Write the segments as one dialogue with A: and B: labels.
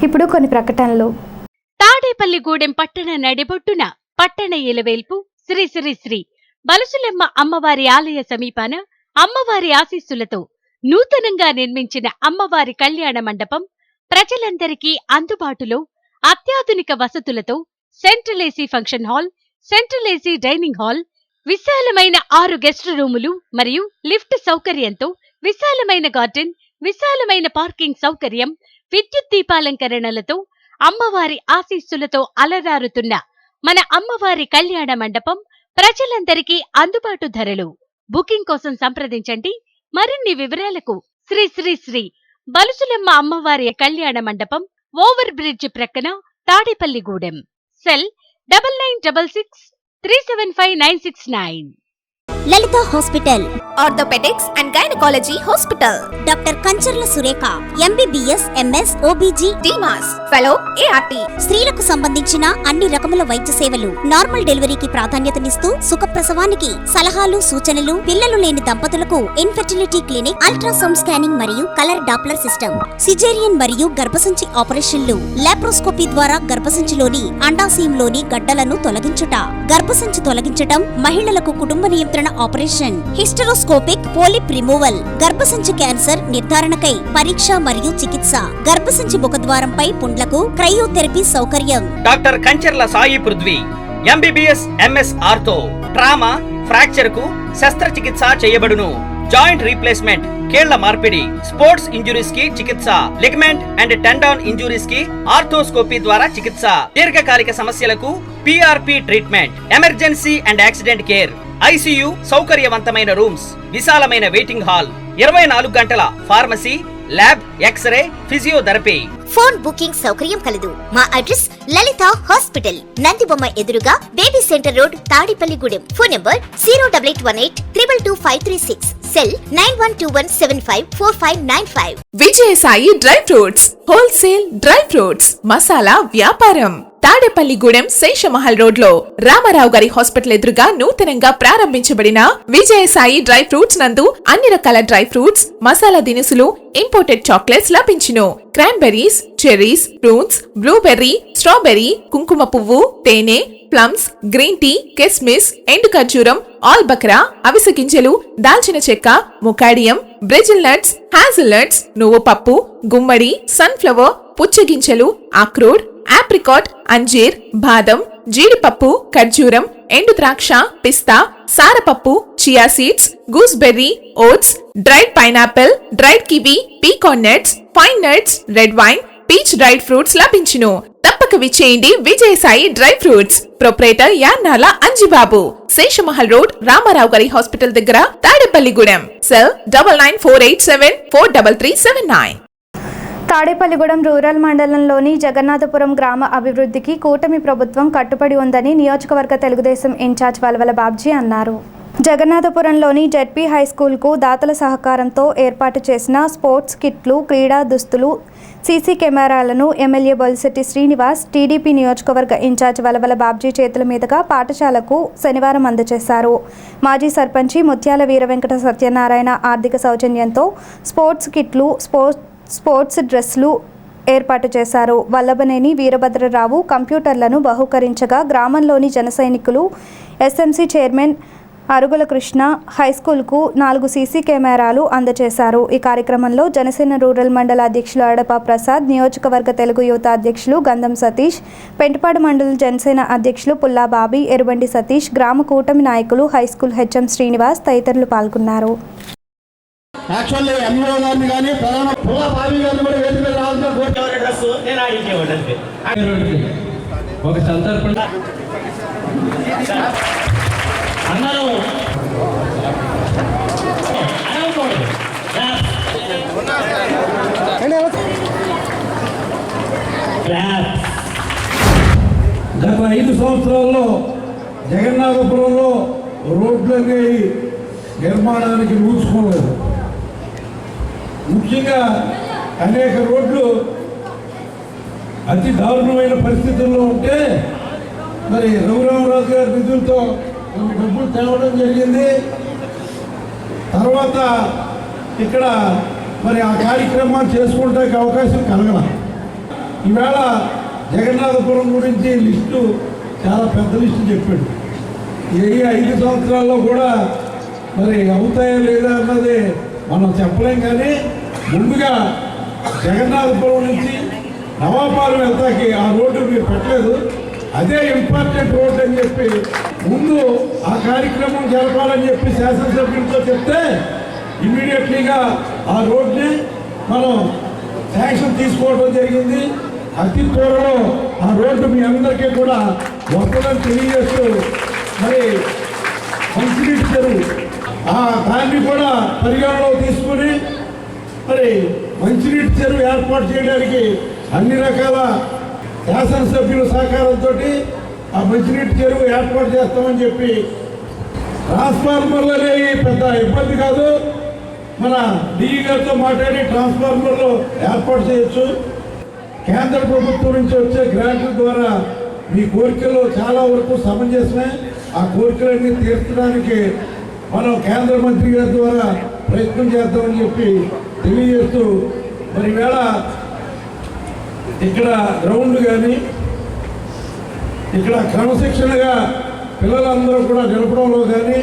A: ఇప్పుడు కొన్ని ప్రకటనలు.
B: తాడేపల్లిగూడెం పట్టణ నడిబొట్టున పట్టణ ఇలవేల్పు శ్రీ శ్రీ శ్రీ బలుసులెమ్మ అమ్మవారి ఆలయ సమీపాన అమ్మవారి ఆశీస్సులతో నూతనంగా నిర్మించిన అమ్మవారి కళ్యాణ మండపం ప్రజలందరికీ అందుబాటులో అత్యాధునిక వసతులతో central AC function hall, central AC dining hall, విశాలమైన 6 గెస్ట్ రూములు మరియు లిఫ్ట్ సౌకర్యంతో విశాలమైన గార్డెన్, విశాలమైన పార్కింగ్ సౌకర్యం, విద్యుత్ దీపాలంకరణలతో అమ్మవారి ఆశీస్సులతో అలరారుతున్న మన అమ్మవారి కళ్యాణ మండపం ప్రజలందరికీ అందుబాటు ధరలు. బుకింగ్ కోసం సంప్రదించండి. మరిన్ని వివరాలకు శ్రీ శ్రీ శ్రీ బలుసులెమ్మ అమ్మవారి కళ్యాణ మండపం, ఓవర్ బ్రిడ్జ్ ప్రక్కన, Tadepalligudem. Cell 9966375969.
C: Lalitha hospital, orthopaedics and gynaecology hospital. Doctor Kancharla Surekha, MBBS, MS, OBG, డిమాస్, ఫెలో, ఏఆర్టీ. స్త్రీలకు సంబంధించిన అన్ని రకముల వైద్య సేవలు, నార్మల్ డెలివరీకి ప్రాధాన్యతనిస్తూ సుఖప్రసవానికి సలహాలు, సూచనలు, పిల్లలు లేని దంపతులకు ఇన్ఫెర్టిలిటీ క్లినిక్, అల్ట్రాసౌండ్ స్కానింగ్ మరియు కలర్ డాప్లర్ సిస్టమ్, సిజేరియన్ మరియు గర్భసంచి ఆపరేషన్లు, లాప్రోస్కోపీ ద్వారా గర్భసంచిలోని అండాశయంలోని గడ్డలను తొలగించుట, గర్భసంచి తొలగించటం, మహిళలకు కుటుంబ నియంత్రణ ఆపరేషన్, హిస్టరోస్కోపిక్ పోలిప్ రిమూవల్, గర్భసంచి క్యాన్సర్ నిర్ధారణకై పరీక్ష మరియు చికిత్స, గర్భసంచి ముఖద్వారంపై పుండ్లకు క్రయోథెరపీ సౌకర్యం.
D: Doctor Kancharla Sai Prithvi, MBBS, MS ortho, trauma, fracture కు శస్త్రచికిత్స చేయబడును. జాయింట్ రీప్లేస్మెంట్, కీళ్ల మార్పిడి, స్పోర్ట్స్ ఇంజురీస్ కి చికిత్స, లిగమెంట్ అండ్ టెండాన్ ఇంజురీస్ కి ఆర్థోస్కోపీ ద్వారా చికిత్స, దీర్ఘకాలిక సమస్యలకు PRP treatment, emergency and accident care, ICU సౌకర్యవంతమైన రూమ్స్, విశాలమైన వెయిటింగ్ హాల్, 24 గంటల pharmacy, lab, X-ray, physiotherapy.
C: Phone booking సౌకర్యం కలదు. మా అడ్రస్ లలిత హాస్పిటల్, నందిబొమ్మ ఎదురుగా, baby centre road, Tadepalligudem. Phone number 08818222536. Cell 9121754595.
E: Vijayasai dry fruits, wholesale dry fruits మసాలా వ్యాపారం. తాడేపల్లిగూడెం శేషమహల్ రోడ్ లో రామారావు గారి హాస్పిటల్ ఎదురుగా నూతనంగా ప్రారంభించబడిన విజయసాయి డ్రై ఫ్రూట్స్ నందు అన్ని రకాల డ్రై ఫ్రూట్స్, మసాలా దినుసులు, ఇంపోర్టెడ్ చాక్లెట్స్ లభించును. Cranberries, cherries, prunes, blueberry, strawberry, కుంకుమ పువ్వు, తేనె, ప్లమ్స్, గ్రీన్ టీ, కిస్మిస్, ఎండు ఖర్జూరం, ఆల్ బక్రా, అవిసె గింజలు, దాల్చిన చెక్క, ముకాడియం, బ్రెజిల్ నట్స్, హ్యాజిల్ నట్స్, నువ్వు పప్పు, గుమ్మడి, సన్ఫ్లవర్, పుచ్చగింజలు, అక్రోడ్, ఆప్రికాట్, అంజీర్, బాదం, జీడిపప్పు, ఖర్జూరం, ఎండు ద్రాక్ష, పిస్తా, సారపప్పు, chia seeds, gooseberry, oats, dried pineapple, dried kiwi, pecan nuts, pine nuts, red wine, peach dried fruits లభించును. తప్పక విచ్చేయండి Vijayasai dry fruits. Proprietor Yannala Anjibabu, Seshamahal road, Ramarao గారి హాస్పిటల్ దగ్గర, తాడేపల్లిగూడెం. సెల్ 9948743379.
A: తాడేపల్లిగూడెం రూరల్ మండలంలోని జగన్నాథపురం గ్రామ అభివృద్ధికి కూటమి ప్రభుత్వం కట్టుబడి ఉందని నియోజకవర్గ తెలుగుదేశం ఇన్ఛార్జ్ వలవల బాబ్జీ అన్నారు. జగన్నాథపురంలోని జెడ్పీ హైస్కూల్కు దాతల సహకారంతో ఏర్పాటు చేసిన స్పోర్ట్స్ కిట్లు, క్రీడా దుస్తులు, సీసీ కెమెరాలను ఎమ్మెల్యే బొలిశెట్టి శ్రీనివాస్, టీడీపీ నియోజకవర్గ ఇన్ఛార్జ్ వలవల బాబ్జీ చేతుల మీదుగా పాఠశాలకు శనివారం అందజేశారు. మాజీ సర్పంచి ముత్యాల వీరవెంకట సత్యనారాయణ ఆర్థిక సౌజన్యంతో స్పోర్ట్స్ కిట్లు, స్పోర్ట్స్ డ్రెస్లు ఏర్పాటు చేశారు. వల్లభనేని వీరభద్రరావు కంప్యూటర్లను బహుకరించగా గ్రామంలోని జన సైనికులు, ఎస్ఎంసీ చైర్మన్ అరుగుల కృష్ణ హైస్కూల్కు 4 సీసీ కెమెరాలు అందజేశారు. ఈ కార్యక్రమంలో జనసేన రూరల్ మండల అధ్యక్షులు అడపా ప్రసాద్, నియోజకవర్గ తెలుగు యువత అధ్యక్షులు గంధం సతీష్, పెంటపాడు మండల జనసేన అధ్యక్షులు పుల్లా బాబీ, ఎరుబండి సతీష్, గ్రామ కూటమి నాయకులు, హైస్కూల్ హెచ్ఎం శ్రీనివాస్ తదితరులు పాల్గొన్నారు.
F: యాక్చువల్లీ ఎంఈఓ గారిని కానీ ప్రధాన పుల్లా బాబీ గారిని కూడా వేదిక మీద రావాల్సిన డ్రెస్ నేను అడిగేవాడి ఒక సందర్భంగా అందరూ
G: గత 5 సంవత్సరాల్లో జగన్నాథపురంలో రోడ్లన్నీ నిర్మాణానికి నూచుకోలేదు. ముఖ్యంగా అనేక రోడ్లు అతి దారుణమైన పరిస్థితుల్లో ఉంటే మరి రఘురామరాజు గారి నిధులతో డబ్బులు తేవడం జరిగింది. తర్వాత ఇక్కడ మరి ఆ కార్యక్రమాలు చేసుకోవడానికి అవకాశం కలగల. ఈవేళ జగన్నాథపురం గురించి లిస్టు చాలా పెద్ద లిస్టు చెప్పాడు. ఈ 5 సంవత్సరాల్లో కూడా మరి అవుతాయా లేదా అన్నది మనం చెప్పలేం. కానీ ముందుగా జగన్నాథపురం నుంచి నవాపాలెం వెళ్తాకి ఆ రోడ్డు మీరు పెట్టలేదు, అదే ఇంపార్టెంట్ రోడ్ అని చెప్పి ముందు ఆ కార్యక్రమం జరపాలని చెప్పి శాసనసభ్యులతో చెప్తే ఇమీడియట్లీగా ఆ రోడ్ని మనం శాంక్షన్ తీసుకోవడం జరిగింది. అతి త్వరలో ఆ రోడ్డు మీ అందరికీ కూడా వస్తుందని తెలియజేస్తూ మరి మంచినీటి చెరువు దాన్ని కూడా పరిగణలో తీసుకుని మరి మంచినీటి చెరువు ఏర్పాటు చేయడానికి అన్ని రకాల శాసనసభ్యుల సహకారంతో ఆ మంచినీటి చెరువు ఏర్పాటు చేస్తామని చెప్పి, ట్రాన్స్ఫార్మర్లు అనేవి పెద్ద ఇబ్బంది కాదు, మన డిఈ గారితో మాట్లాడి ట్రాన్స్ఫార్మర్లు ఏర్పాటు చేయొచ్చు. కేంద్ర ప్రభుత్వం నుంచి వచ్చే గ్రాంట్ల ద్వారా మీ కోరికలు చాలా వరకు సమంజసమే. ఆ కోరికలన్నీ తీర్చడానికి మనం కేంద్ర మంత్రి గారి ద్వారా ప్రయత్నం చేద్దామని చెప్పి తెలియజేస్తూ, మరి వేళ ఇక్కడ గ్రౌండ్ కానీ ఇక్కడ క్రమశిక్షణగా పిల్లలందరూ కూడా నిలపడంలో కానీ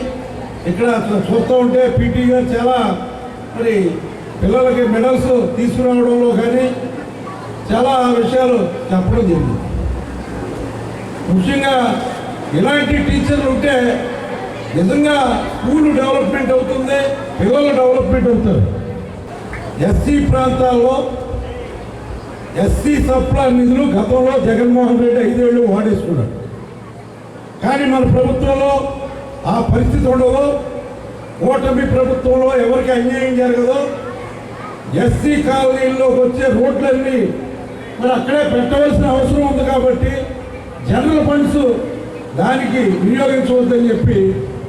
G: ఇక్కడ చూస్తూ ఉంటే పీటీ గారు చాలా మరి పిల్లలకి మెడల్స్ తీసుకురావడంలో కానీ చాలా విషయాలు చెప్పడం జరిగింది. ముఖ్యంగా ఇలాంటి టీచర్లు ఉంటే నిజంగా స్కూల్ డెవలప్మెంట్ అవుతుంది, పిల్లల డెవలప్మెంట్ అవుతారు. ఎస్సీ ప్రాంతాల్లో ఎస్సీ సప్లా నిధులు గతంలో జగన్మోహన్ రెడ్డి 5 ఏళ్ళు వాడేసుకున్నాడు. కానీ మన ప్రభుత్వంలో ఆ పరిస్థితి ఉండదు. కూటమి ప్రభుత్వంలో ఎవరికి అన్యాయం జరగదు. ఎస్సీ కాలనీల్లోకి వచ్చే రోడ్లన్నీ మరి అక్కడే పెట్టవలసిన అవసరం ఉంది. కాబట్టి జనరల్ ఫండ్స్ దానికి వినియోగించవద్దని చెప్పి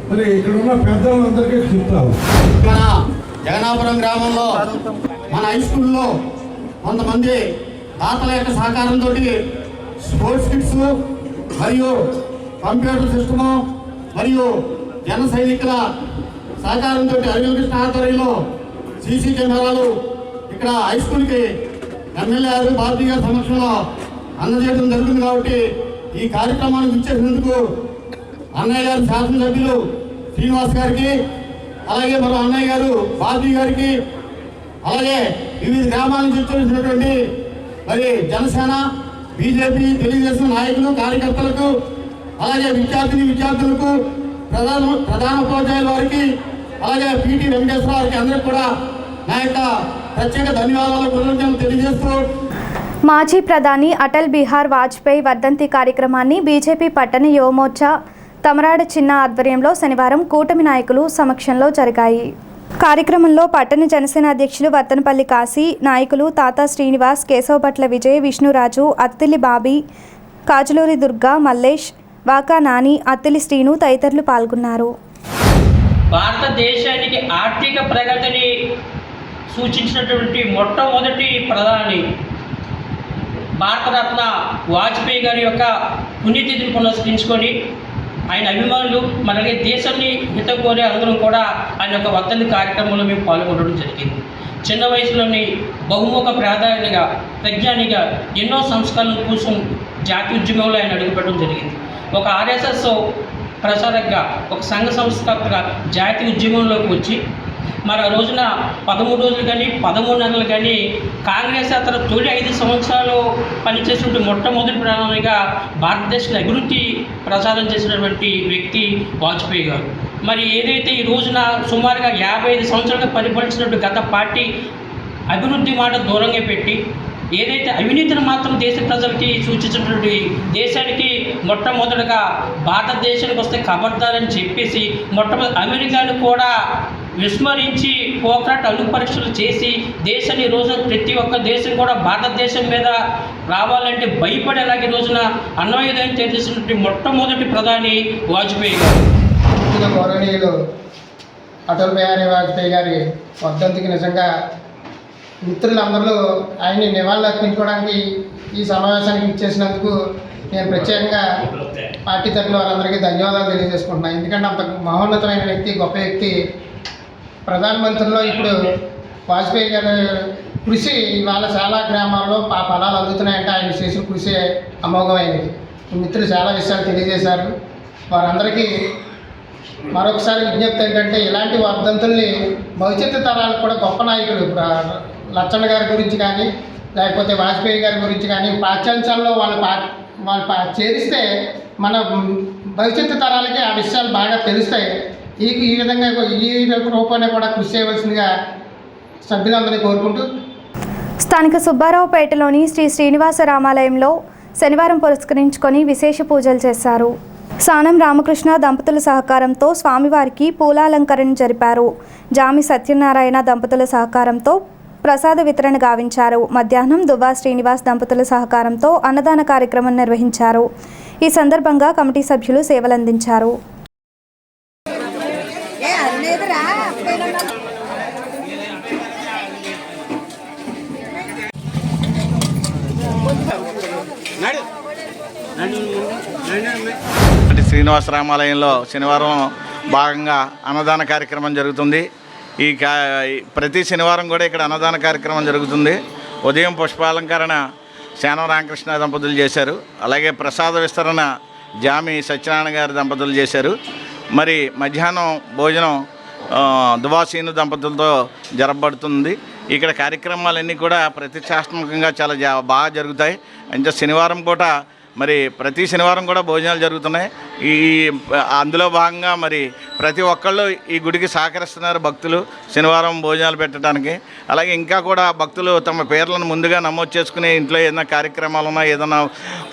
G: మరి ఇక్కడ ఉన్న పెద్దలందరికీ చెప్తాము.
H: మన జగన్నాపురం గ్రామంలో మన హై స్కూల్లో కొంతమంది దాతల యొక్క సహకారంతో స్పోర్ట్స్ కిట్స్ మరియు కంప్యూటర్ సిస్టము మరియు జన సైనికుల సహకారంతో అరవింద్ కృష్ణ ఆధ్వర్యంలో సీసీ కెమెరాలు ఇక్కడ హై స్కూల్కి ఎమ్మెల్యే గారు బాబీ గారి సమక్షంలో అందజేయడం జరుగుతుంది. కాబట్టి ఈ కార్యక్రమాన్ని ఇచ్చేసినందుకు అన్నయ్య గారు శాసనసభ్యులు శ్రీనివాస్ గారికి, అలాగే మన అన్నయ్య గారు బాబీ గారికి, అలాగే వివిధ గ్రామాల నుంచి వచ్చినటువంటి మరి జనసేన, బీజేపీ, తెలుగుదేశం నాయకులు, కార్యకర్తలకు, అలాగే విద్యార్థులకు, ప్రధాన ఉపాధ్యాయుల వారికి, అలాగే పీటీ వెంకటేశ్వర వారికి అందరికీ కూడా నా యొక్క ప్రత్యేక ధన్యవాదాలు కృతజ్ఞతలు తెలియజేస్తూ,
A: మాజీ ప్రధాని అటల్ బిహార్ వాజ్పేయి వర్ధంతి కార్యక్రమాన్ని బీజేపీ పట్టణ యువమోర్చా తమరాడ చిన్న ఆధ్వర్యంలో శనివారం కూటమి నాయకులు సమక్షంలో జరిగాయి. కార్యక్రమంలో పట్టణ జనసేన అధ్యక్షులు వర్తనపల్లి కాశీ, నాయకులు తాతా శ్రీనివాస్, కేశవభట్ల విజయ్, విష్ణురాజు, అత్తిలి బాబీ, కాజులూరి దుర్గా, మల్లేష్, వాకా నాని, అత్తిలి శ్రీను తదితరులు పాల్గొన్నారు.
I: భారతదేశానికి ఆర్థిక ప్రగతిని సూచించినటువంటి మొట్టమొదటి ప్రధాని భారతరత్న వాజ్పేయి గారి యొక్క పుణ్యతిథిని పునస్కరించుకొని ఆయన అభిమానులు మనకి దేశాన్ని హితం కోరే అందరం కూడా ఆయన యొక్క వర్ధంతి కార్యక్రమంలో మేము పాల్గొనడం జరిగింది. చిన్న వయసులోని బహుముఖ ప్రాధాన్యతగా ప్రజ్ఞానిగా ఎన్నో సంస్కరణల కోసం జాతీయ ఉద్యమంలో ఆయన అడుగుపెట్టడం జరిగింది. ఒక ఆర్ఎస్ఎస్ ప్రచారకగా, ఒక సంఘ సంస్థగా జాతీయ ఉద్యమంలోకి వచ్చి మరి ఆ రోజున 13 రోజులు కానీ 13 నెలలు కానీ కాంగ్రెస్ అతను తొలి 5 సంవత్సరాలు పనిచేసినటువంటి మొట్టమొదటి ప్రధానిగా భారతదేశంలో అభివృద్ధి ప్రచారం చేసినటువంటి వ్యక్తి వాజ్పేయి గారు. మరి ఏదైతే ఈ రోజున సుమారుగా 55 సంవత్సరాలుగా పరిపాలించినటువంటి గత పార్టీ అభివృద్ధి మాట దూరంగా పెట్టి ఏదైతే అవినీతిని మాత్రం దేశ ప్రజలకి సూచించినటువంటి దేశానికి మొట్టమొదటిగా భారతదేశానికి వస్తే ఖబర్దారని చెప్పేసి మొట్టమొదటి అమెరికాను కూడా విస్మరించి పోక్రాట్ అణు పరీక్షలు చేసి దేశాన్ని ఈ రోజు ప్రతి ఒక్క దేశం కూడా భారతదేశం మీద రావాలంటే భయపడేలాగా ఈ రోజున అన్వయోదయం చేసినటువంటి మొట్టమొదటి ప్రధాని వాజ్పేయి గారు.
J: గౌరవనీయులు అటల్ బిహారీ వాజ్పేయి గారి వర్ధంతికి నిజంగా మిత్రులందరూ ఆయన్ని నివాళులు అర్పించుకోవడానికి ఈ సమావేశానికి ఇచ్చేసినందుకు నేను ప్రత్యేకంగా పార్టీ తరఫున వాళ్ళందరికీ ధన్యవాదాలు తెలియజేసుకుంటున్నాను. ఎందుకంటే అంత మహోన్నతమైన వ్యక్తి, గొప్ప వ్యక్తి. ప్రధానమంత్రిలో ఇప్పుడు వాజ్పేయి గారు కృషి ఇవాళ చాలా గ్రామాల్లో ఫలాలు అందుతున్నాయంటే ఆయన చేసిన కృషి అమోఘమైనది. మిత్రులు చాలా విషయాలు తెలియజేశారు. వారందరికీ మరొకసారి విజ్ఞప్తి ఏంటంటే ఇలాంటి వర్ధంతుల్ని భవిష్యత్తు తరాలకు కూడా గొప్ప నాయకులు లచ్చన్న గారి గురించి కానీ లేకపోతే వాజ్పేయి గారి గురించి కానీ పాఠ్యాంశాల్లో వాళ్ళు చేరిస్తే మన భవిష్యత్తు తరాలకి ఆ విషయాలు బాగా తెలుస్తాయి. ఈ విధంగా ఈ రూపాన్ని కూడా కృషి చేయవలసిందిగా సభ్యులందరినీ కోరుకుంటూ
A: స్థానిక సుబ్బారావుపేటలోని శ్రీ శ్రీనివాస రామాలయంలో శనివారం పురస్కరించుకొని విశేష పూజలు చేశారు. సానం రామకృష్ణ దంపతుల సహకారంతో స్వామివారికి పూలాలంకరణ జరిపారు. జామి సత్యనారాయణ దంపతుల సహకారంతో ప్రసాద వితరణ గావించారు. మధ్యాహ్నం దువ్వా శ్రీనివాస్ దంపతుల సహకారంతో అన్నదాన కార్యక్రమం నిర్వహించారు. ఈ సందర్భంగా కమిటీ సభ్యులు సేవలందించారు.
K: శ్రీనివాస రామాలయంలో శనివారం భాగంగా అన్నదాన కార్యక్రమం జరుగుతుంది. ప్రతి శనివారం కూడా ఇక్కడ అన్నదాన కార్యక్రమం జరుగుతుంది. ఉదయం పుష్పాలంకరణ శానం రామకృష్ణ దంపతులు చేశారు. అలాగే ప్రసాద విస్తరణ జామి సత్యనారాయణ గారి దంపతులు చేశారు. మరి మధ్యాహ్నం భోజనం దువాసీను దంపతులతో జరపబడుతుంది. ఇక్కడ కార్యక్రమాలన్నీ కూడా ప్రతిష్టాత్మకంగా చాలా బాగా జరుగుతాయి. అంటే శనివారం పూట మరి ప్రతి శనివారం కూడా భోజనాలు జరుగుతున్నాయి. అందులో భాగంగా మరి ప్రతి ఒక్కళ్ళు ఈ గుడికి సహకరిస్తున్నారు భక్తులు శనివారం భోజనాలు పెట్టడానికి. అలాగే ఇంకా కూడా భక్తులు తమ పేర్లను ముందుగా నమోదు చేసుకుని ఇంట్లో ఏదైనా కార్యక్రమాలు ఉన్నా, ఏదైనా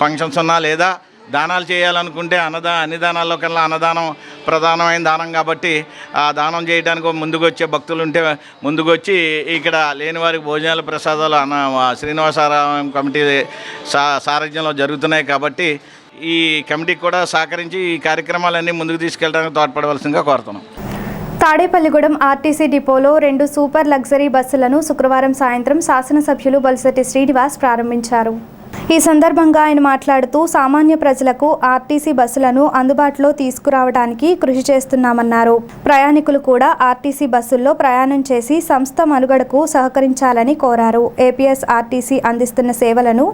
K: ఫంక్షన్స్ ఉన్నా, లేదా దానాలు చేయాలనుకుంటే అన్ని దానాల్లో కన్నా అన్నదానం ప్రధానమైన దానం కాబట్టి ఆ దానం చేయడానికి ముందుకు వచ్చే భక్తులు ఉంటే ముందుకు వచ్చి ఇక్కడ లేని వారికి భోజనాలు ప్రసాదాలు శ్రీనివాసరామ కమిటీ సారథ్యంలో జరుగుతున్నాయి. కాబట్టి ఈ కమిటీకి కూడా సహకరించి ఈ కార్యక్రమాలన్నీ ముందుకు తీసుకెళ్ళడానికి తోడ్పడవలసిందిగా కోరుతున్నాం.
A: తాడేపల్లిగూడెం ఆర్టీసీ డిపోలో 2 సూపర్ లగ్జరీ బస్సులను శుక్రవారం సాయంత్రం శాసనసభ్యులు బొలిశెట్టి శ్రీనివాస్ ప్రారంభించారు. ఈ సందర్భంగా ఆయన మాట్లాడుతూ సామాన్య ప్రజలకు ఆర్టీసీ బస్సులను అందుబాటులో తీసుకురావడానికి కృషి చేస్తున్నామన్నారు. ప్రయాణికులు కూడా ఆర్టీసీ బస్సుల్లో ప్రయాణం చేసి సంస్థ మనుగడకు సహకరించాలని కోరారు. ఏపీఎస్ ఆర్టీసీ అందిస్తున్న సేవలను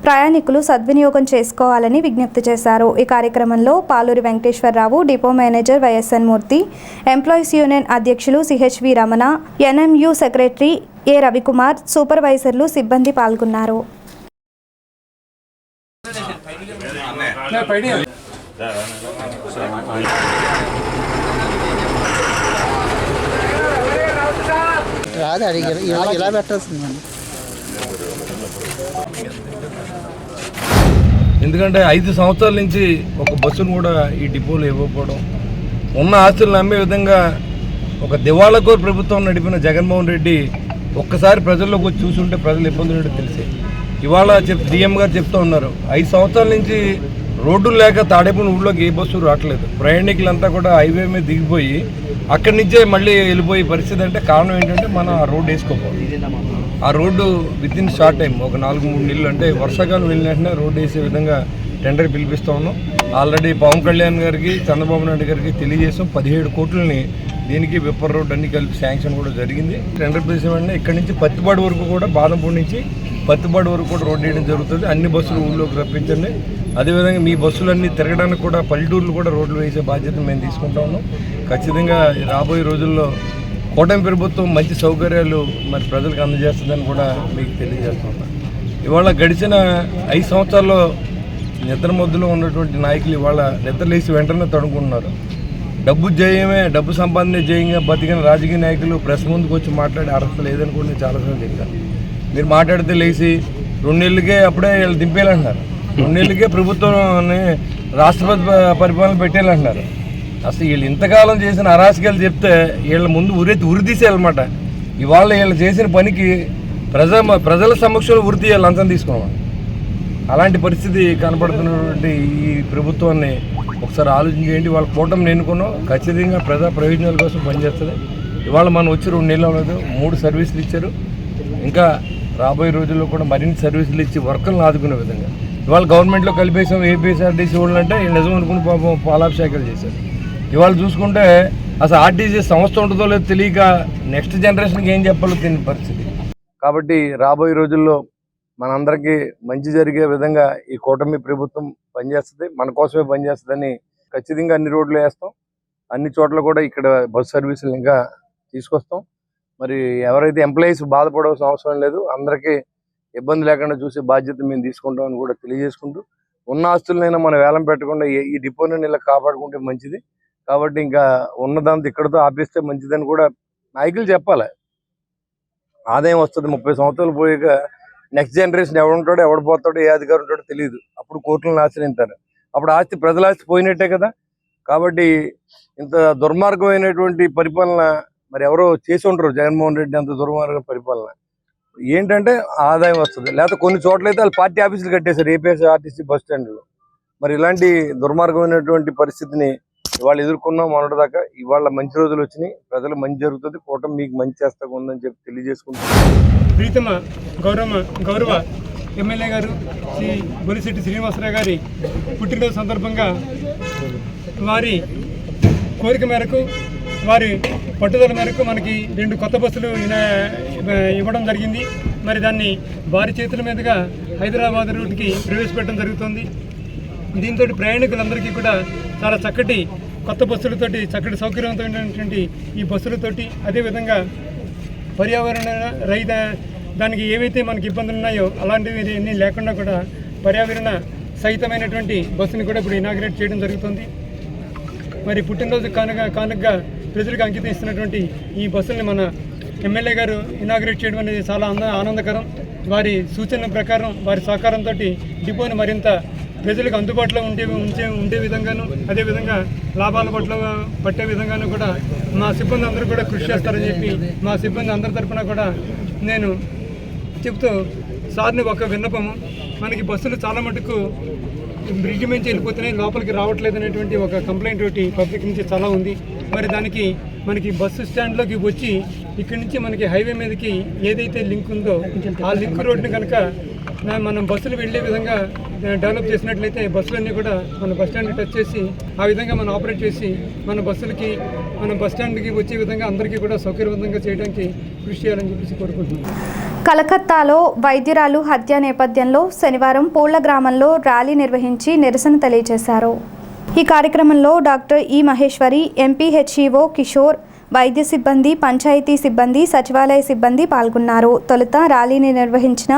A: ప్రయాణికులు సద్వినియోగం చేసుకోవాలని విజ్ఞప్తి చేశారు. ఈ కార్యక్రమంలో Paluri Venkateswararao, depot manager YSN Murthy, employees union అధ్యక్షులు CHV Ramana, NMU secretary A Ravikumar, సూపర్వైజర్లు, సిబ్బంది పాల్గొన్నారు.
J: ఇలా పెట్టాల్సింది.
F: ఎందుకంటే 5 సంవత్సరాల నుంచి ఒక బస్సును కూడా ఈ డిపోలో ఇవ్వకపోవడం, ఉన్న ఆస్తులను నమ్మే విధంగా ఒక దివాళాకోరు ప్రభుత్వం నడిపిన జగన్మోహన్ రెడ్డి ఒక్కసారి ప్రజల్లోకి వచ్చి చూసుంటే ప్రజలు ఇబ్బందులు ఏంటో తెలిసే. ఇవాళ డిఎం గారు చెప్తూ ఉన్నారు, 5 సంవత్సరాల నుంచి రోడ్డులు లేక తాడేపల్లి ఊళ్ళోకి ఏ బస్సు రావట్లేదు. ప్రయాణికులంతా కూడా హైవే మీద దిగిపోయి అక్కడి నుంచే మళ్ళీ వెళ్ళిపోయే పరిస్థితి. అంటే కారణం ఏంటంటే మనం ఆ రోడ్డు వేసుకోవాలి. ఆ రోడ్డు వితిన్ షార్ట్ టైం ఒక 4-3 నెలలు, అంటే వర్షాకాలం వెళ్ళిన వెంటనే రోడ్డు వేసే విధంగా టెండర్ పిలిపిస్తూ ఉన్నాం. ఆల్రెడీ పవన్ కళ్యాణ్ గారికి, చంద్రబాబు నాయుడు గారికి తెలియజేసాం. 17 కోట్లని దీనికి విప్పర్ రోడ్ అన్ని కలిపి శాంక్షన్ కూడా జరిగింది. టెండర్ పిలిచే వెంటనే ఇక్కడి నుంచి పత్తిపాడు వరకు కూడా, బాదంపూడి నుంచి పత్తిపాడు వరకు కూడా రోడ్డు వేయడం జరుగుతుంది. అన్ని బస్సులు ఊళ్ళోకి రప్పించండి. అదేవిధంగా మీ బస్సులన్నీ తిరగడానికి కూడా పల్లెటూర్లు కూడా రోడ్లు వేసే బాధ్యత మేము తీసుకుంటా ఉన్నాం. ఖచ్చితంగా రాబోయే రోజుల్లో కూటమి ప్రభుత్వం మంచి సౌకర్యాలు మరి ప్రజలకు అందజేస్తుందని కూడా మీకు తెలియజేస్తున్నాం. ఇవాళ గడిచిన 5 సంవత్సరాల్లో నిద్రమొద్దులో ఉన్నటువంటి నాయకులు ఇవాళ నిద్రలేసి వెంటనే తడుకుంటున్నారు. డబ్బు జయమే, డబ్బు సంపాదనే జయంగా బతికిన రాజకీయ నాయకులు ప్రెస్ ముందుకు వచ్చి మాట్లాడే అర్హత లేదని కూడా నేను చాలాసార్లు చెప్పాను. మీరు మాట్లాడితే లేచి 2 నెలలకే అప్పుడే వీళ్ళు దింపేయాలంటున్నారు. 2 నెలలకే ప్రభుత్వాన్ని రాష్ట్రపతి పరిపాలన పెట్టేయాలంటున్నారు. అసలు వీళ్ళు ఇంతకాలం చేసిన అరాచకాలు చెప్తే వీళ్ళ ముందు ఉరి తీసేయాలన్నమాట. ఇవాళ వీళ్ళు చేసిన పనికి ప్రజల సమక్షంలో ఉరి తీయాలి, లంచం తీసుకున్నాం. అలాంటి పరిస్థితి కనపడుతున్నటువంటి ఈ ప్రభుత్వాన్ని ఒకసారి ఆలోచన చేయండి. వాళ్ళ కూటమిని ఎన్నుకున్నాం, ఖచ్చితంగా ప్రజా ప్రయోజనాల కోసం పనిచేస్తుంది. ఇవాళ మనం వచ్చి 2 నెలలు అవ్వలేదు, 3 సర్వీసులు ఇచ్చారు. ఇంకా రాబోయే రోజుల్లో కూడా మరిన్ని సర్వీసులు ఇచ్చి వర్కర్లను ఆదుకునే విధంగా ఇవాళ గవర్నమెంట్లో కలిపేసాం. ఏపీఎస్ఆర్టీసీ వాళ్ళు అంటే నిజం అనుకుని పాపం పాలాభిషేకాలు చేశారు. ఇవాళ చూసుకుంటే అసలు ఆర్టీసీ సంస్థ ఉంటుందో లేదో తెలియక నెక్స్ట్ జనరేషన్కి ఏం చెప్పాలో తెలియని పరిస్థితి. కాబట్టి రాబోయే రోజుల్లో మనందరికీ మంచి జరిగే విధంగా ఈ కూటమి ప్రభుత్వం పనిచేస్తుంది, మన కోసమే పనిచేస్తుందని ఖచ్చితంగా అన్ని రోడ్లు వేస్తాం. అన్ని చోట్ల కూడా ఇక్కడ బస్ సర్వీసులు ఇంకా తీసుకొస్తాం. మరి ఎవరైతే ఎంప్లాయీస్ బాధపడవలసిన అవసరం లేదు, అందరికీ ఇబ్బంది లేకుండా చూసే బాధ్యత మేము తీసుకుంటామని కూడా తెలియజేసుకుంటూ, ఉన్న ఆస్తులనైనా మనం వేలం పెట్టకుండా ఈ డిపోని ఇలా కాపాడుకుంటే మంచిది. కాబట్టి ఇంకా ఉన్నదాంతో ఇక్కడతో ఆపేస్తే మంచిదని కూడా నాయకులు చెప్పాలి. ఆదాయం వస్తుంది 30 సంవత్సరాలు పోయాక నెక్స్ట్ జనరేషన్ ఎవడుంటాడో ఎవడు పోతాడో ఏ అధికారం ఉంటాడో తెలియదు. అప్పుడు కోర్టులను ఆశ్రయిస్తారు. అప్పుడు ఆస్తి ప్రజల ఆస్తి పోయినట్టే కదా. కాబట్టి ఇంత దుర్మార్గమైనటువంటి పరిపాలన మరి ఎవరో చేసి ఉంటారు. జగన్మోహన్ రెడ్డి అంత దుర్మార్గ పరిపాలన ఏంటంటే ఆదాయం వస్తుంది, లేకపోతే కొన్ని చోట్లయితే వాళ్ళు పార్టీ ఆఫీసులు కట్టేశారు, ఏపీఎస్ఆర్టీసీ బస్ స్టాండ్లో. మరి ఇలాంటి దుర్మార్గమైనటువంటి పరిస్థితిని ఇవాళ ఎదుర్కొన్నాం. మొన్నటిదాకా ఇవాళ మంచి రోజులు వచ్చినాయి, ప్రజలు మంచి జరుగుతుంది, కూటమి మీకు మంచి చేస్తా ఉందని చెప్పి తెలియజేసుకుంటున్నాం.
L: ప్రీతమ గౌరవ ఎమ్మెల్యే గారు శ్రీ బొలిశెట్టి శ్రీనివాసరావు గారి పుట్టినరోజు సందర్భంగా వారి కోరిక మేరకు, వారి పట్టుదల మేరకు మనకి 2 కొత్త బస్సులు ఇవ్వడం జరిగింది. మరి దాన్ని వారి చేతుల మీదుగా హైదరాబాద్ రూట్కి ప్రవేశపెట్టడం జరుగుతుంది. దీంతో ప్రయాణికులందరికీ కూడా చాలా చక్కటి కొత్త బస్సులతోటి, చక్కటి సౌకర్యవంతమైనటువంటి ఈ బస్సులతోటి, అదేవిధంగా పర్యావరణ రహిత దానికి ఏవైతే మనకి ఇబ్బందులు ఉన్నాయో అలాంటివి అన్నీ లేకుండా కూడా పర్యావరణ సహితమైనటువంటి బస్సుని కూడా ఇప్పుడు ఇనాగ్రేట్ చేయడం జరుగుతుంది. మరి పుట్టినరోజు కానుకగా ప్రజలకు అంకితం ఇస్తున్నటువంటి ఈ బస్సుల్ని మన ఎమ్మెల్యే గారు ఇనాగ్రేట్ చేయడం అనేది చాలా ఆనందకరం. వారి సూచనల ప్రకారం, వారి సహకారంతో డిపోని మరింత ప్రజలకు అందుబాటులో ఉండే విధంగాను, అదేవిధంగా లాభాల పట్టే విధంగాను కూడా మా సిబ్బంది అందరూ కూడా కృషి చేస్తారని చెప్పి మా సిబ్బంది అందరి తరఫున కూడా నేను చెప్తూ, సార్ని ఒక విన్నపము, మనకి బస్సులు చాలా మటుకు బ్రిడ్జి నుంచి వెళ్ళిపోతున్నాయి, లోపలికి రావట్లేదు అనేటువంటి ఒక కంప్లైంట్ ఒకటి పబ్లిక్ నుంచి చాలా ఉంది. మరి దానికి మనకి బస్సు స్టాండ్లోకి వచ్చి ఇక్కడి నుంచి మనకి హైవే మీదకి ఏదైతే లింక్ ఉందో ఆ లింక్ రోడ్ని కనుక మనం బస్సులు వెళ్ళే విధంగా డెవలప్ చేసినట్లయితే బస్సులన్నీ కూడా మన బస్ స్టాండ్ని టచ్ చేసి ఆ విధంగా మనం ఆపరేట్ చేసి మన బస్సులకి, మన బస్ స్టాండ్కి వచ్చే విధంగా అందరికీ కూడా సౌకర్యవంతంగా చేయడానికి కృషి చేయాలని చెప్పేసి కోరుకుంటున్నాను.
A: కలకత్తాలో వైద్యురాలు హత్య నేపథ్యంలో శనివారం పూళ్ల గ్రామంలో ర్యాలీ నిర్వహించి నిరసన తెలియజేశారు. ఈ కార్యక్రమంలో డాక్టర్ ఈ మహేశ్వరి, ఎంపీహెచ్ఈఓ కిషోర్, వైద్య సిబ్బంది, పంచాయతీ సిబ్బంది, సచివాలయ సిబ్బంది పాల్గొన్నారు. తొలుత ర్యాలీని నిర్వహించిన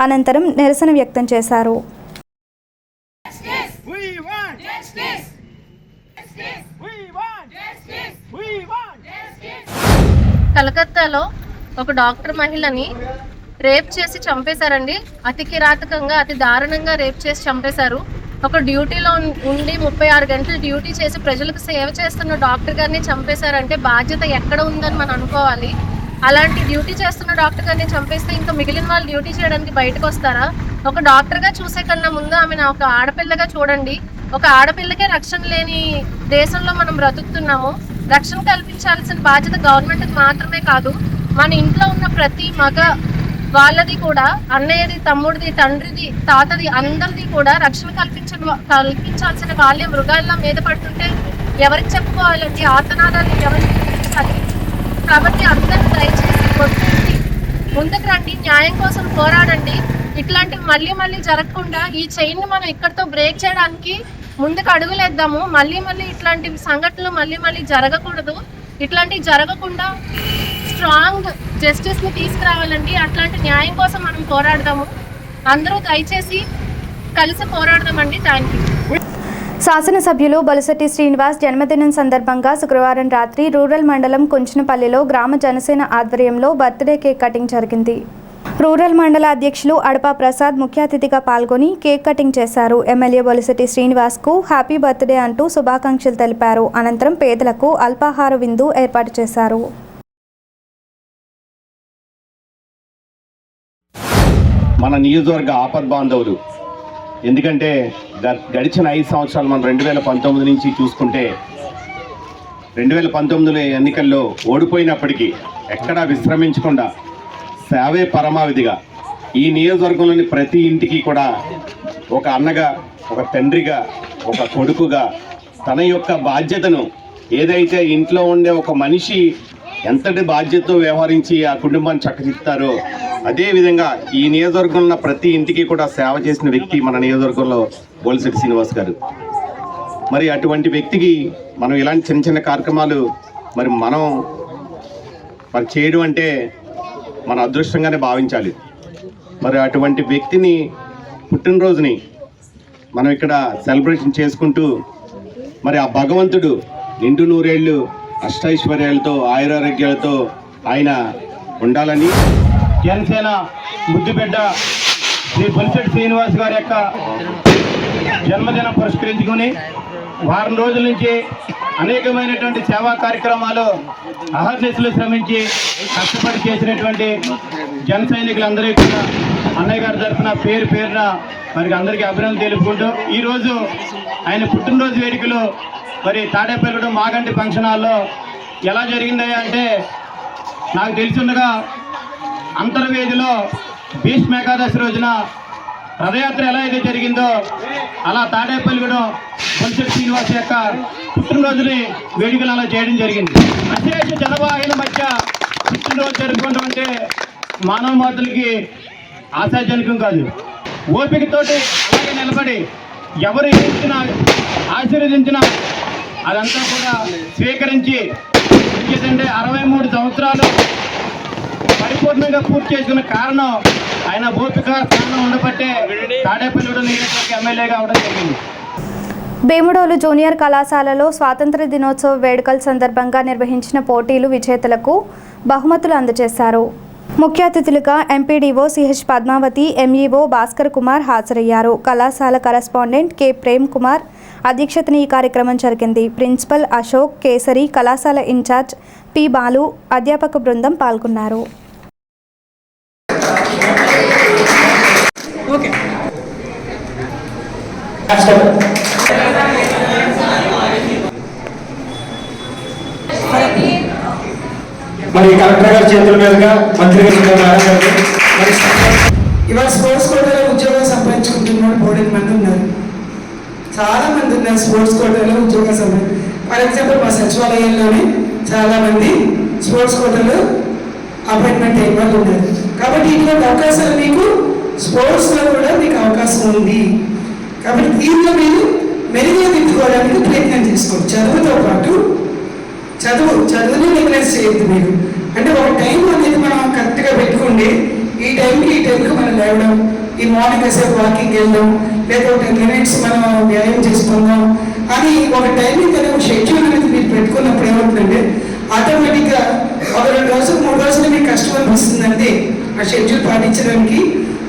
A: అనంతరం నిరసన వ్యక్తం చేశారు.
M: కలకత్తాలో ఒక డాక్టర్ మహిళని రేప్ చేసి చంపేశారండి. అతి కిరాతకంగా, అతి దారుణంగా రేప్ చేసి చంపేశారు. ఒక డ్యూటీలో ఉండి 36 గంటలు డ్యూటీ చేసి ప్రజలకు సేవ చేస్తున్న డాక్టర్ గారిని చంపేశారంటే బాధ్యత ఎక్కడ ఉందని మనం అనుకోవాలి. అలాంటి డ్యూటీ చేస్తున్న డాక్టర్ గారిని చంపేస్తే ఇంకా మిగిలిన వాళ్ళు డ్యూటీ చేయడానికి బయటకు వస్తారా? ఒక డాక్టర్గా చూసే కన్నా ముందు ఆమెను ఒక ఆడపిల్లగా చూడండి. ఒక ఆడపిల్లకే రక్షణ లేని దేశంలో మనం బ్రతుకుతున్నాము. రక్షణ కల్పించాల్సిన బాధ్యత గవర్నమెంట్కి మాత్రమే కాదు, మన ఇంట్లో ఉన్న ప్రతి మగ వాళ్ళది కూడా, అన్నయ్యది, తమ్ముడిది, తండ్రిది, తాతది, అందరిది కూడా రక్షణ కల్పించాల్సిన వాళ్ళే మృగాల్లో మీద పడుతుంటే ఎవరికి చెప్పుకోవాలండి? ఆర్తనాదాలు ఎవరికి చూపించాలి? కాబట్టి అందరూ దయచేసి కొట్టి ముందుకు రండి, న్యాయం కోసం పోరాడండి. ఇట్లాంటివి మళ్ళీ మళ్ళీ జరగకుండా ఈ చైన్ని మనం ఇక్కడితో బ్రేక్ చేయడానికి ముందుకు అడుగులేద్దాము. మళ్ళీ ఇట్లాంటి సంఘటనలు మళ్ళీ జరగకూడదు. ఇట్లాంటివి జరగకుండా స్ట్రాంగ్ జస్టిస్ని తీసుకురావాలండి. అట్లాంటి న్యాయం కోసం మనం పోరాడదాము. అందరూ దయచేసి కలిసి పోరాడదామండి. Thank you.
A: శాసనసభ్యులు బొలిశెట్టి శ్రీనివాస్ జన్మదినం సందర్భంగా శుక్రవారం రాత్రి రూరల్ మండలం కుంచనపల్లిలో గ్రామ జనసేన ఆధ్వర్యంలో బర్త్డే కేక్ కటింగ్ జరిగింది. రూరల్ మండల అధ్యక్షులు అడపా ప్రసాద్ ముఖ్య అతిథిగా పాల్గొని కేక్ కటింగ్ చేశారు. ఎమ్మెల్యే బొలిశెట్టి శ్రీనివాస్కు హ్యాపీ బర్త్డే అంటూ శుభాకాంక్షలు తెలిపారు. అనంతరం పేదలకు అల్పాహార విందు ఏర్పాటు చేశారు.
N: మన నియోజకవర్గ ఆపద్ బాంధవులు, ఎందుకంటే గడిచిన 5 సంవత్సరాలు మనం 2019 నుంచి చూసుకుంటే 2019లో ఎన్నికల్లో ఓడిపోయినప్పటికీ ఎక్కడా విశ్రమించకుండా సేవే పరమావధిగా ఈ నియోజకవర్గంలోని ప్రతి ఇంటికి కూడా ఒక అన్నగా, ఒక తండ్రిగా, ఒక కొడుకుగా తన యొక్క బాధ్యతను, ఏదైతే ఇంట్లో ఉండే ఒక మనిషి ఎంతటి బాధ్యతతో వ్యవహరించి ఆ కుటుంబాన్ని చక్కదిద్దుతారో అదేవిధంగా ఈ నియోజకవర్గంలో ఉన్న ప్రతి ఇంటికి కూడా సేవ చేసిన వ్యక్తి మన నియోజకవర్గంలో బోలిశెట్టి శ్రీనివాస్ గారు. మరి అటువంటి వ్యక్తికి మనం ఇలాంటి చిన్న చిన్న కార్యక్రమాలు మరి చేయడం అంటే మన అదృష్టంగానే భావించాలి. మరి అటువంటి వ్యక్తిని పుట్టినరోజుని మనం ఇక్కడ సెలబ్రేషన్ చేసుకుంటూ మరి ఆ భగవంతుడు నిండు నూరేళ్ళు అష్టైశ్వర్యాలతో ఆయురారోగ్యాలతో ఆయన ఉండాలని
J: జనసేన ముద్దుబిడ్డ శ్రీ బొలిశెట్టి శ్రీనివాస్ గారి యొక్క జన్మదినం పురస్కరించుకొని వారం రోజుల నుంచి అనేకమైనటువంటి సేవా కార్యక్రమాలు అహర్నిశలు శ్రమించి కష్టపడి చేసినటువంటి జన సైనికులందరికీ కూడా అన్నయ్య గారి తరఫున పేరు పేరున మరి అందరికీ అభినందనలు తెలుపుకుంటూ ఈరోజు ఆయన పుట్టినరోజు వేడుకలు మరి తాడేపల్లిగూడెం మాగంటి ఫంక్షన్ హాల్లో ఎలా జరిగింది అంటే, నాకు తెలిసిండగా అంతర్వేదిలో భీష్మ ఏకాదశి రోజున రథయాత్ర ఎలా అయితే జరిగిందో అలా తాడేపల్లిగూడెం బొలిశెట్టి శ్రీనివాస్ యొక్క పుట్టినరోజుని వేడుకలు అలా చేయడం జరిగింది. అశేష జనవాహిన మధ్య పుట్టినరోజు జరుపుకోవడం అంటే మానవ మాతలకి ఆశాజనకం కాదు. ఓపికతోటి అలాగే నిలబడి ఎవరు ఏమిచ్చినా ఆశీర్వదించినా అదంతా కూడా స్వీకరించి ఎందుకంటే 63 సంవత్సరాలు పరిపూర్ణంగా పూర్తి చేసుకున్న కారణం ఆయన ఓపిక స్థానం ఉండబట్టే తాడేపల్లిగూడెం నియోజకవర్గ ఎమ్మెల్యేగా అవడం జరిగింది.
A: భీముడోలు జూనియర్ కళాశాలలో స్వాతంత్ర దినోత్సవ వేడుకల సందర్భంగా నిర్వహించిన పోటీలు విజేతలకు బహుమతులు అందజేశారు. ముఖ్య అతిథులుగా MPDO CH Padmavathi, MEO Bhaskar Kumar హాజరయ్యారు. కళాశాల కరెస్పాండెంట్ కె ప్రేమ్ కుమార్ అధ్యక్షతన ఈ కార్యక్రమం జరిగింది. ప్రిన్సిపల్ అశోక్ కేసరి, కళాశాల ఇన్ఛార్జ్ పి బాలు, అధ్యాపక బృందం పాల్గొన్నారు.
O: మరి కలెక్టర్ గారి చేతుల మీదుగా మంత్రి గారు
P: ఇవాళ స్పోర్ట్స్ కోటాలో ఉద్యోగాలు సంపాదించుకుంటున్న బోర్డెన్ మంది ఉన్నారు, చాలా మంది ఉన్నారు స్పోర్ట్స్ కోటాలో ఉద్యోగాలు సంపాదించు. ఫర్ ఎగ్జాంపుల్ మా సచివాలయంలోనే చాలా మంది స్పోర్ట్స్ కోటాలో అపాయింట్మెంట్ అయిన వాళ్ళు ఉన్నారు. కాబట్టి ఇటువంటి అవకాశాలు మీకు స్పోర్ట్స్లో కూడా మీకు అవకాశం ఉంది. కాబట్టి దీంట్లో మీరు మెరుగ్గా దిద్దుకోవడానికి ప్రయత్నం చేసుకోండి. చదువుతో పాటు చదువుని నెగ్లెక్ట్ చేయొద్దు మీరు. అంటే ఒక టైం అనేది మనం కరెక్ట్గా పెట్టుకోండి. ఈ టైంకి మనం లేవడం, ఈ మార్నింగ్ కాసేపు వాకింగ్ వెళ్ళడం, లేదా 10 minutes మనం వ్యాయామం చేసుకుందాం అని ఒక టైమింగ్ అనేది ఒక షెడ్యూల్ అనేది మీరు పెట్టుకున్నప్పుడు ఏమవుతుందంటే ఆటోమేటిక్గా ఒక 2 రోజులు 3 రోజులు మీకు కష్టం అనిపిస్తుంది. అంతే ఆ షెడ్యూల్ పాటించడానికి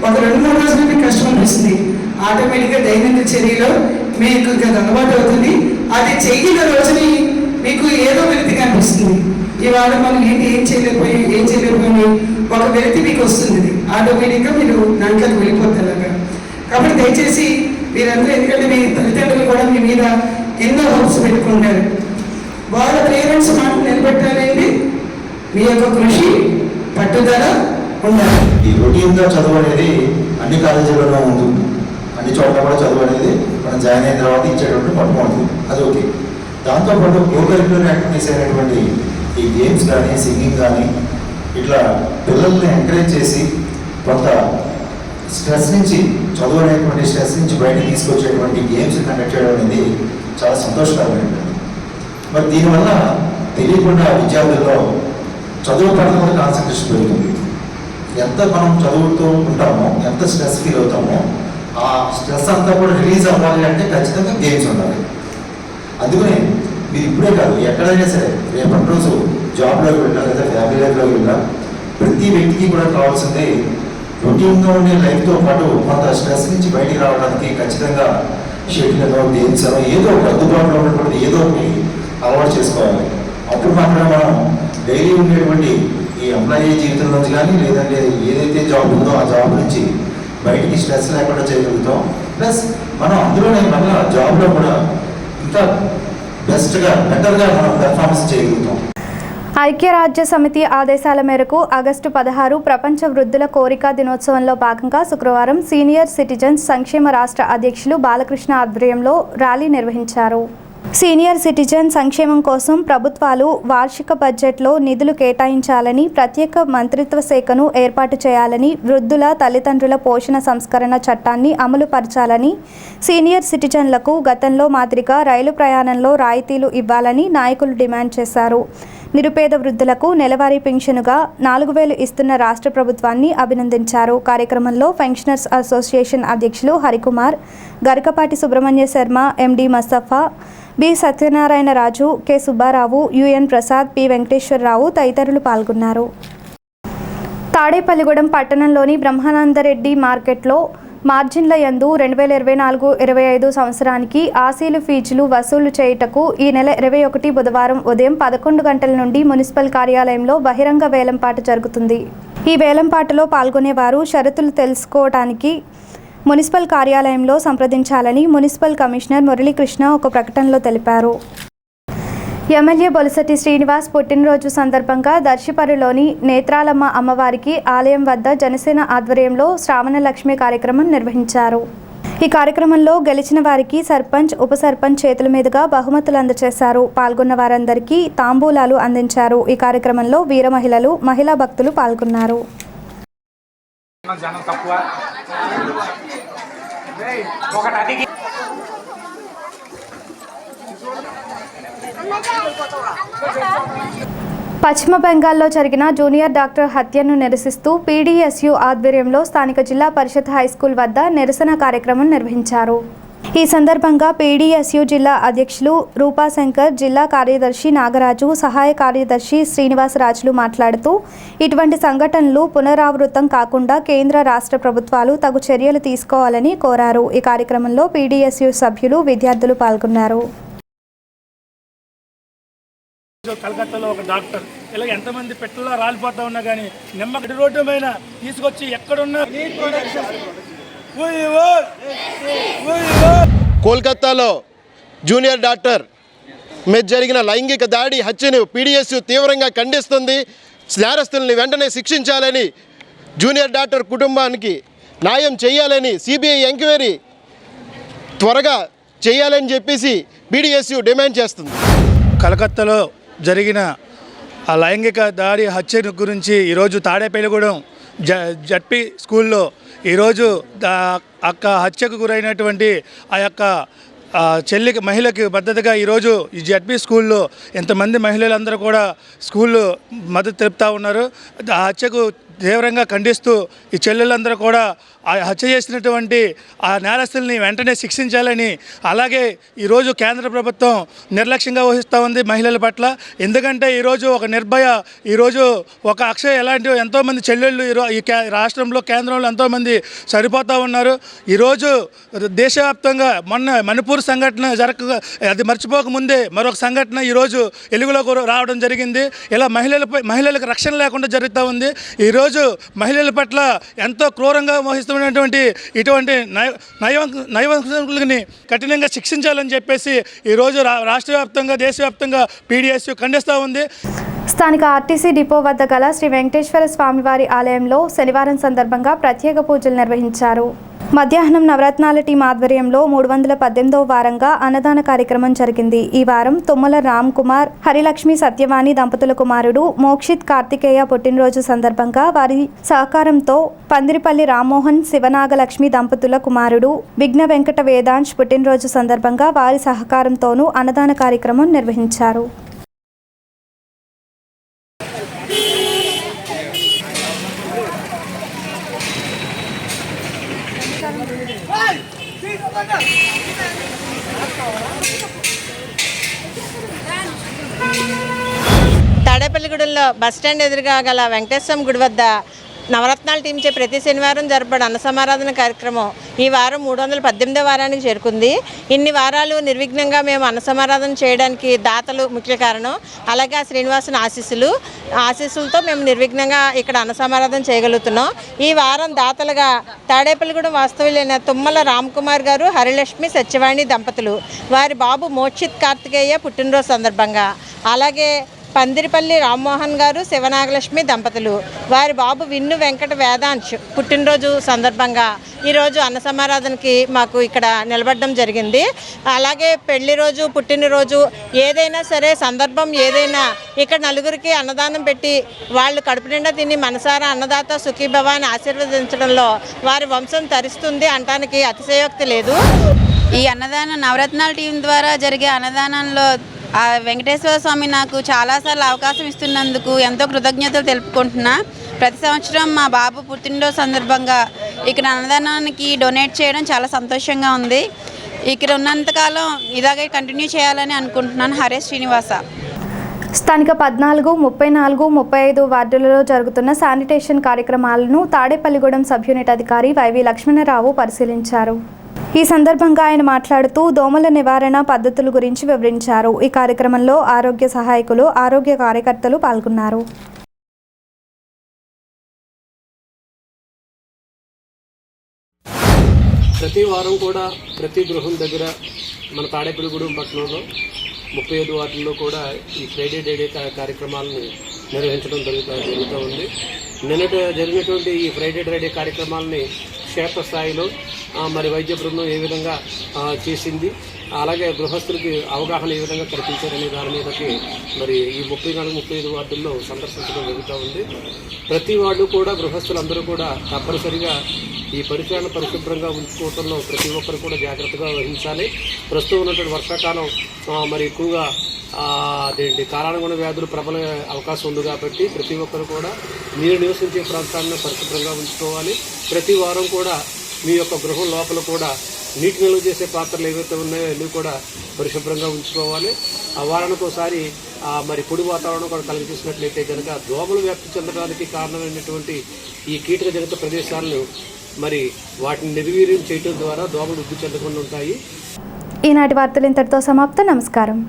P: ఒక 2-3 రోజులు మీకు కష్టం అనిపిస్తుంది. ఆటోమేటిక్గా దైనందిన చర్యలో మీకు అది అలవాటు అవుతుంది. అది చెయ్యిన రోజుని మీకు ఏదో వ్యక్తిగా అనిపిస్తుంది. ఇవాళ మనం ఏం చేయలేకపోయి ఒక వ్యక్తి మీకు వస్తుంది. ఆటోమేటిక్గా మీరు దాంట్లోకి వెళ్ళిపోతారు. కాబట్టి దయచేసి మీరందరూ, ఎందుకంటే మీ తల్లిదండ్రులు కూడా మీ మీద ఎన్నో హోప్స్ పెట్టుకుంటారు. వాళ్ళ పేరెంట్స్ మాట నిలబెట్టాలండి. మీ యొక్క కృషి పట్టుదల ఉండాలి.
Q: ఈ రొటీన్గా చదువు అనేది అన్ని కాలేజీలలో ఉంటుంది, అన్ని చోట్ల కూడా చదువు అనేది మనం జాయిన్ అయిన తర్వాత ఇచ్చేటువంటి మొట్టమొదటి అది ఓకే. దాంతోపాటు కో-కరిక్యులర్ యాక్టివిటీస్ అయినటువంటి ఈ గేమ్స్ కానీ సింగింగ్ కానీ ఇట్లా పిల్లల్ని ఎంకరేజ్ చేసి కొంత స్ట్రెస్ నుంచి, చదువు అనేటువంటి స్ట్రెస్ నుంచి బయటకు తీసుకొచ్చేటువంటి గేమ్స్ కండక్ట్ చేయడం అనేది చాలా సంతోషకరమైనది. మరి దీనివల్ల తెలియకుండా విద్యార్థుల్లో చదువు పట్ల కూడా కాన్సన్ట్రేషన్ పెరుగుతుంది. ఎంత మనం చదువుతూ ఉంటామో, ఎంత స్ట్రెస్ ఫీల్ అవుతామో, ఆ స్ట్రెస్ అంతా కూడా రిలీజ్ అవ్వాలి అంటే ఖచ్చితంగా గేమ్స్ ఉండాలి. అందుకని మీరు ఇప్పుడే కాదు, ఎక్కడైనా సరే రేపటి రోజు జాబ్లోకి వెళ్ళినా లేదా ఫ్యామిలీ లైఫ్లోకి వెళ్ళినా ప్రతి వ్యక్తికి కూడా కావాల్సింది రొటీన్గా ఉండే లైఫ్తో పాటు కొంత స్ట్రెస్ నుంచి బయటికి రావడానికి ఖచ్చితంగా షెడ్యూల్ అనో గేమ్స్ అనో ఏదో ఒక అందుబాటులో ఉన్నటువంటి ఏదో ఒకటి అలవాటు చేసుకోవాలి. అప్పుడు మాత్రమే మనం డైలీ ఉండేటువంటి ఈ ఎంప్లాయీ జీవితం నుంచి కానీ లేదంటే ఏదైతే జాబ్ ఉందో ఆ జాబ్ నుంచి బయటికి స్ట్రెస్ లేకుండా చేయగలుగుతాం. ప్లస్ మనం అందులోనే మళ్ళీ జాబ్లో కూడా ఇంకా బెటర్గా మనం పెర్ఫార్మెన్స్ చేయగలుగుతాం.
A: ఐక్యరాజ్య సమితి ఆదేశాల మేరకు ఆగస్టు 16 ప్రపంచ వృద్ధుల కోరిక దినోత్సవంలో భాగంగా శుక్రవారం సీనియర్ సిటిజన్స్ సంక్షేమ రాష్ట్ర అధ్యక్షులు బాలకృష్ణ ఆధ్వర్యంలో ర్యాలీ నిర్వహించారు. సీనియర్ సిటిజన్ సంక్షేమం కోసం ప్రభుత్వాలు వార్షిక బడ్జెట్లో నిధులు కేటాయించాలని, ప్రత్యేక మంత్రిత్వ శాఖను ఏర్పాటు చేయాలని, వృద్ధుల తల్లిదండ్రుల పోషణ సంస్కరణ చట్టాన్ని అమలు పరచాలని, సీనియర్ సిటిజన్లకు గతంలో మాదిరిగా రైలు ప్రయాణంలో రాయితీలు ఇవ్వాలని నాయకులు డిమాండ్ చేశారు. నిరుపేద వృద్ధులకు నెలవారీ పింఛనుగా 4,000 ఇస్తున్న రాష్ట్ర ప్రభుత్వాన్ని అభినందించారు. కార్యక్రమంలో పెన్షనర్స్ అసోసియేషన్ అధ్యక్షులు Harikumar, Garikapati Subrahmanya Sharma, MD Mustafa, B Satyanarayana Raju, K Subbarao, UN Prasad, P Venkateswararao తదితరులు పాల్గొన్నారు. తాడేపల్లిగూడెం పట్టణంలోని బ్రహ్మానందరెడ్డి మార్కెట్లో మార్జిన్ల యందు 2024-25 సంవత్సరానికి ఆసీలు ఫీజులు వసూలు చేయుటకు ఈ నెల 21 బుధవారం ఉదయం 11 గంటల నుండి మున్సిపల్ కార్యాలయంలో బహిరంగ వేలంపాట జరుగుతుంది. ఈ వేలంపాటలో పాల్గొనేవారు షరతులు తెలుసుకోవడానికి మున్సిపల్ కార్యాలయంలో సంప్రదించాలని మున్సిపల్ కమిషనర్ మురళీకృష్ణ ఒక ప్రకటనలో తెలిపారు. ఎమ్మెల్యే బొలిశెట్టి శ్రీనివాస్ పుట్టినరోజు సందర్భంగా దర్శిపరులోని నేత్రాలమ్మ అమ్మవారికి ఆలయం వద్ద జనసేన ఆధ్వర్యంలో శ్రావణ లక్ష్మి కార్యక్రమం నిర్వహించారు. ఈ కార్యక్రమంలో గెలిచిన వారికి సర్పంచ్, ఉప సర్పంచ్ చేతుల మీదుగా బహుమతులు అందజేశారు. పాల్గొన్న వారందరికీ తాంబూలాలు అందించారు. ఈ కార్యక్రమంలో వీర మహిళలు, మహిళా భక్తులు పాల్గొన్నారు. పశ్చిమ బెంగాల్లో జరిగిన జూనియర్ డాక్టర్ హత్యను నిరసిస్తూ పీడీఎస్యూ ఆధ్వర్యంలో స్థానిక జిల్లా పరిషత్ హైస్కూల్ వద్ద నిరసన కార్యక్రమం నిర్వహించారు. ఈ సందర్భంగా పీడీఎస్యూ జిల్లా అధ్యక్షులు రూపాశంకర్, జిల్లా కార్యదర్శి నాగరాజు, సహాయ కార్యదర్శి శ్రీనివాసరాజులు మాట్లాడుతూ ఇటువంటి సంఘటనలు పునరావృతం కాకుండా కేంద్ర, రాష్ట్ర ప్రభుత్వాలు తగు చర్యలు తీసుకోవాలని కోరారు. ఈ కార్యక్రమంలో పీడీఎస్యూ సభ్యులు, విద్యార్థులు పాల్గొన్నారు.
L: కలకత్తాలో ఒక డాక్టర్ ఇలా ఎంతమంది పెట్టల్లో రాలిపోతా ఉన్నా కానీ నిమ్మగడ్డి రోడ్డు పైన తీసుకొచ్చి ఎక్కడున్నా
H: కోల్కతాలో జూనియర్ డాక్టర్ మీద జరిగిన లైంగిక దాడి హత్యను పీడీఎస్యూ తీవ్రంగా ఖండిస్తుంది. నేరస్తుల్ని వెంటనే శిక్షించాలని, జూనియర్ డాక్టర్ కుటుంబానికి న్యాయం చేయాలని, సిబిఐ ఎంక్వైరీ త్వరగా చేయాలని చెప్పేసి పీడీఎస్యూ డిమాండ్ చేస్తుంది.
L: కలకత్తాలో జరిగిన ఆ లైంగిక దాడి హత్య గురించి ఈరోజు తాడేపల్లిగూడెం జడ్పీ స్కూల్లో ఈరోజు హత్యకు గురైనటువంటి ఆ యొక్క మహిళకి మద్దతుగా ఈరోజు ఈ జడ్పీ స్కూల్లో ఎంతమంది మహిళలందరూ కూడా స్కూల్లో మద్దతు తెలుపుతూ ఉన్నారు. ఆ హత్యకు తీవ్రంగా ఖండిస్తూ ఈ చెల్లెలందరూ కూడా ఆ హత్య చేసినటువంటి ఆ నేరస్తుల్ని వెంటనే శిక్షించాలని, అలాగే ఈరోజు కేంద్ర ప్రభుత్వం నిర్లక్ష్యంగా వహిస్తూ ఉంది మహిళల పట్ల. ఎందుకంటే ఈరోజు ఒక నిర్భయ, ఈరోజు ఒక అక్షయ్ ఇలాంటి ఎంతోమంది చెల్లెళ్ళు ఈ రాష్ట్రంలో, కేంద్రంలో ఎంతోమంది సరిపోతూ ఉన్నారు. ఈరోజు దేశవ్యాప్తంగా మొన్న మణిపూర్ సంఘటన అది మర్చిపోకముందే మరొక సంఘటన ఈరోజు వెలుగులోకి రావడం జరిగింది. ఇలా మహిళలకు రక్షణ లేకుండా జరుగుతూ ఉంది. ఈరోజు మహిళల పట్ల ఎంతో క్రూరంగా వహిస్తున్నటువంటి ఇటువంటి నైవంకులని కఠినంగా శిక్షించాలని చెప్పేసి ఈరోజు రాష్ట్ర వ్యాప్తంగా, దేశవ్యాప్తంగా పీడీఎస్యూ ఖండిస్తూ ఉంది.
A: స్థానిక ఆర్టీసీ డిపో వద్ద గల శ్రీ వెంకటేశ్వర స్వామివారి ఆలయంలో శనివారం సందర్భంగా ప్రత్యేక పూజలు నిర్వహించారు. మధ్యాహ్నం నవరత్నాల టీం ఆధ్వర్యంలో 318వ వారంగా అన్నదాన కార్యక్రమం జరిగింది. ఈ వారం తుమ్మల రామ్ కుమార్, హరిలక్ష్మి సత్యవాణి దంపతుల కుమారుడు మోక్షిత్ కార్తికేయ పుట్టినరోజు సందర్భంగా వారి సహకారంతో పందిరిపల్లి రామ్మోహన్, శివనాగలక్ష్మి దంపతుల కుమారుడు విఘ్న వెంకట వేదాంశ్ పుట్టినరోజు సందర్భంగా వారి సహకారంతోనూ అన్నదాన కార్యక్రమం నిర్వహించారు.
R: తాడేపల్లిగూడెంలో బస్టాండ్ ఎదురుగా గల వెంకటేశ్వరం గుడి వద్ద నవరత్నాల టీంచే ప్రతి శనివారం జరపబడే అన్న సమారాధన కార్యక్రమం ఈ వారం 318వ వారానికి చేరుకుంది. ఇన్ని వారాలు నిర్విఘ్నంగా మేము అన్న సమారాధన చేయడానికి దాతలు ముఖ్య కారణం. అలాగే ఆ శ్రీనివాసుని ఆశీస్సులతో మేము నిర్విఘ్నంగా ఇక్కడ అన్న సమారాధన చేయగలుగుతున్నాం. ఈ వారం దాతలుగా తాడేపల్లిగూడెం వాస్తవ్యులైన తుమ్మల రామ్ కుమార్ గారు, హరిలక్ష్మి సత్యవాణి దంపతులు, వారి బాబు మోక్షిత్ కార్తికేయ పుట్టినరోజు సందర్భంగా, అలాగే పందిరిపల్లి రామ్మోహన్ గారు, శివనాగలక్ష్మి దంపతులు. వారి బాబు విన్ను వెంకట వేదాంశ్ పుట్టినరోజు సందర్భంగా ఈరోజు అన్న సమారాధనకి మాకు ఇక్కడ నిలబడడం జరిగింది. అలాగే పెళ్లి రోజు, పుట్టినరోజు ఏదైనా సరే సందర్భం ఏదైనా ఇక్కడ నలుగురికి అన్నదానం పెట్టి వాళ్ళు కడుపు నిండా తిని మనసారా అన్నదాత సుఖీభవ అని ఆశీర్వదించడంలో వారి వంశం తరిస్తుంది అనటానికి అతిశయోక్తి లేదు.
S: ఈ అన్నదానం నవరత్నాల టీం ద్వారా జరిగే అన్నదానంలో వెంకటేశ్వర స్వామి నాకు చాలాసార్లు అవకాశం ఇస్తున్నందుకు ఎంతో కృతజ్ఞతలు తెలుపుకుంటున్నా. ప్రతి సంవత్సరం మా బాబు పుట్టినరోజు సందర్భంగా ఇక్కడ అన్నదానానికి డొనేట్ చేయడం చాలా సంతోషంగా ఉంది. ఇక్కడ ఉన్నంతకాలం ఇలాగే కంటిన్యూ చేయాలని అనుకుంటున్నాను. హరే శ్రీనివాస.
A: స్థానిక 14, 34, 35 వార్డులలో జరుగుతున్న శానిటేషన్ కార్యక్రమాలను తాడేపల్లిగూడెం సబ్ యూనిట్ అధికారి వైవి లక్ష్మణరావు పరిశీలించారు. ఈ సందర్భంగా ఆయన మాట్లాడుతూ దోమల నివారణ పద్ధతుల గురించి వివరించారు. ఈ కార్యక్రమంలో ఆరోగ్య సహాయకులు, ఆరోగ్య కార్యకర్తలు పాల్గొన్నారు.
T: ప్రతి వారం కూడా ప్రతి గృహం దగ్గర మన తాడేపల్లిగూడెం పట్టణంలో 35 వార్డుల్లో కూడా ఈ ఫ్రైడే డే కార్యక్రమాలను నిర్వహించడం జరుగుతూ ఉంది. నిన్నటి జరిగినటువంటి ఈ ఫ్రైడే డే కార్యక్రమాలని క్షేత్రస్థాయిలో మరి వైద్య బృందం ఏ విధంగా చేసింది, అలాగే గృహస్థులకి అవగాహన ఏ విధంగా కల్పించారనే దాని మీదకి మరి ఈ 34, 35 వార్డుల్లో సందర్శించడం జరుగుతూ ఉంది. ప్రతి వార్డు కూడా గృహస్థులందరూ కూడా తప్పనిసరిగా ఈ పరిసరాలను పరిశుభ్రంగా ఉంచుకోవడంలో ప్రతి ఒక్కరు కూడా జాగ్రత్తగా వహించాలి. ప్రస్తుతం ఉన్నటువంటి వర్షాకాలం మరి ఎక్కువగా అదేంటి కాలానుగుణ వ్యాధులు ప్రబల అవకాశం ఉంది కాబట్టి ప్రతి ఒక్కరు కూడా మీరు నివసించే ప్రాంతాలను పరిశుభ్రంగా ఉంచుకోవాలి. ప్రతి వారం కూడా మీ యొక్క గృహం లోపల కూడా నీటి నిల్వ చేసే పాత్రలు ఏవైతే ఉన్నాయో అన్నీ కూడా పరిశుభ్రంగా ఉంచుకోవాలి. ఆ వారానికి ఒకసారి మరి పొడి వాతావరణం కూడా కలిగజేసినట్లయితే కనుక దోమలు వ్యాప్తి చెందడానికి కారణమైనటువంటి ఈ కీటకజనిత ప్రదేశాలను మరి వాటిని నిర్వీర్యం చేయడం ద్వారా దోమలు వృద్ధి చెందకుండా ఉంటాయి.
A: ఈనాటి వార్తలు ఇంతటితో సమాప్తం. నమస్కారం.